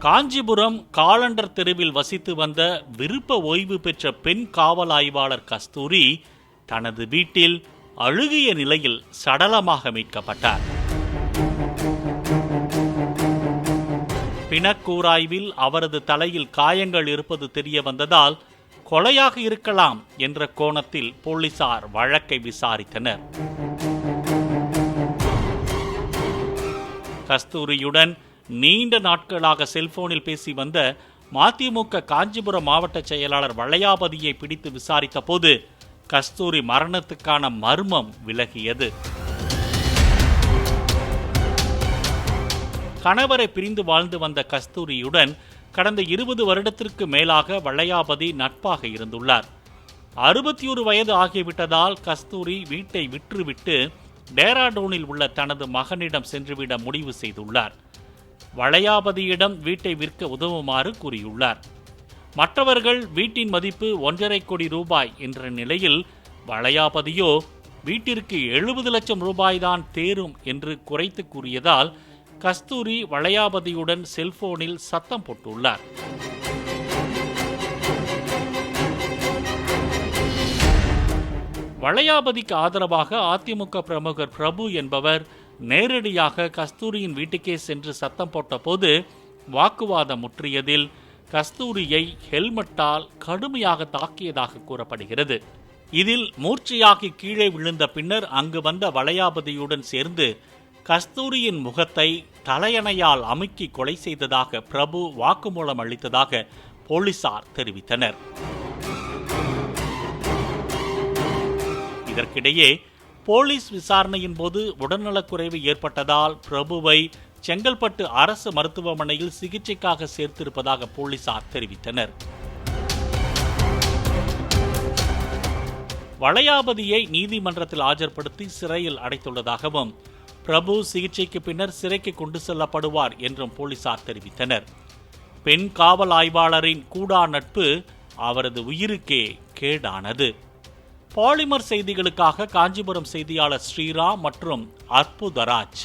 Kanchipuram calendar தெருவில் வசித்து வந்த விருப்ப ஓய்வு பெற்ற பெண் காவல் ஆய்வாளர் கஸ்தூரி தனது வீட்டில் அழுகிய நிலையில் சடலமாக மீட்கப்பட்டார். பிணக்கூராய்வில் அவரது தலையில் காயங்கள் இருப்பது தெரிய வந்ததால் கொலையாக இருக்கலாம் என்ற கோணத்தில் போலீசார் வழக்கை விசாரித்தனர். கஸ்தூரியுடன் நீண்ட நாட்களாக செல்போனில் பேசி வந்த மதிமுக காஞ்சிபுரம் மாவட்ட செயலாளர் வளையாபதியை பிடித்து விசாரித்த போது கஸ்தூரி மரணத்துக்கான மர்மம் விலகியது. கணவரை பிரிந்து வாழ்ந்து வந்த கஸ்தூரியுடன் கடந்த 20 வருடத்திற்கு மேலாக வளையாபதி நட்பாக இருந்துள்ளார். 61 வயது ஆகிவிட்டதால் கஸ்தூரி வீட்டை விற்றுவிட்டு டேராடூனில் உள்ள தனது மகனிடம் சென்றுவிட முடிவு செய்துள்ளார். வளையாபதியிடம் வீட்டை விற்க உதவுமாறு கூறியுள்ளார். மற்றவர்கள் வீட்டின் மதிப்பு 1.5 கோடி ரூபாய் என்ற நிலையில் வளையாபதியோ வீட்டிற்கு 70 லட்சம் ரூபாய்தான் தேரும் என்று குறைத்து கூறியதால் கஸ்தூரி வளையாபதியுடன் செல்போனில் சத்தம் போட்டுள்ளார். வளையாபதிக்கு ஆதரவாக அதிமுக பிரமுகர் பிரபு என்பவர் நேரடியாக கஸ்தூரியின் வீட்டுக்கே சென்று சத்தம் போட்ட போது வாக்குவாதம் முற்றியதில் கஸ்தூரியை ஹெல்மெட்டால் கடுமையாக தாக்கியதாக கூறப்படுகிறது. இதில் மூர்ச்சையாகி கீழே விழுந்த பின்னர் அங்கு வந்த வளையாபதியுடன் சேர்ந்து கஸ்தூரியின் முகத்தை தலையணையால் அமுக்கி கொலை செய்ததாக பிரபு வாக்குமூலம் அளித்ததாக போலீசார் தெரிவித்தனர். இதற்கிடையே போலீஸ் விசாரணையின் போது உடல்நலக்குறைவு ஏற்பட்டதால் பிரபுவை செங்கல்பட்டு அரசு மருத்துவமனையில் சிகிச்சைக்காக சேர்த்திருப்பதாக போலீசார் தெரிவித்தனர். வளையாபதியை நீதிமன்றத்தில் ஆஜர்படுத்தி சிறையில் அடைத்துள்ளதாகவும் பிரபு சிகிச்சைக்கு பின்னர் சிறைக்கு கொண்டு செல்லப்படுவார் என்றும் போலீசார் தெரிவித்தனர். பெண் காவல் ஆய்வாளரின் கூடா நட்பு அவரது உயிருக்கே கேடானது. பாலிமர் செய்திகளுக்காக காஞ்சிபுரம் செய்தியாளர் ஸ்ரீராம் மற்றும் அற்புதராஜ்.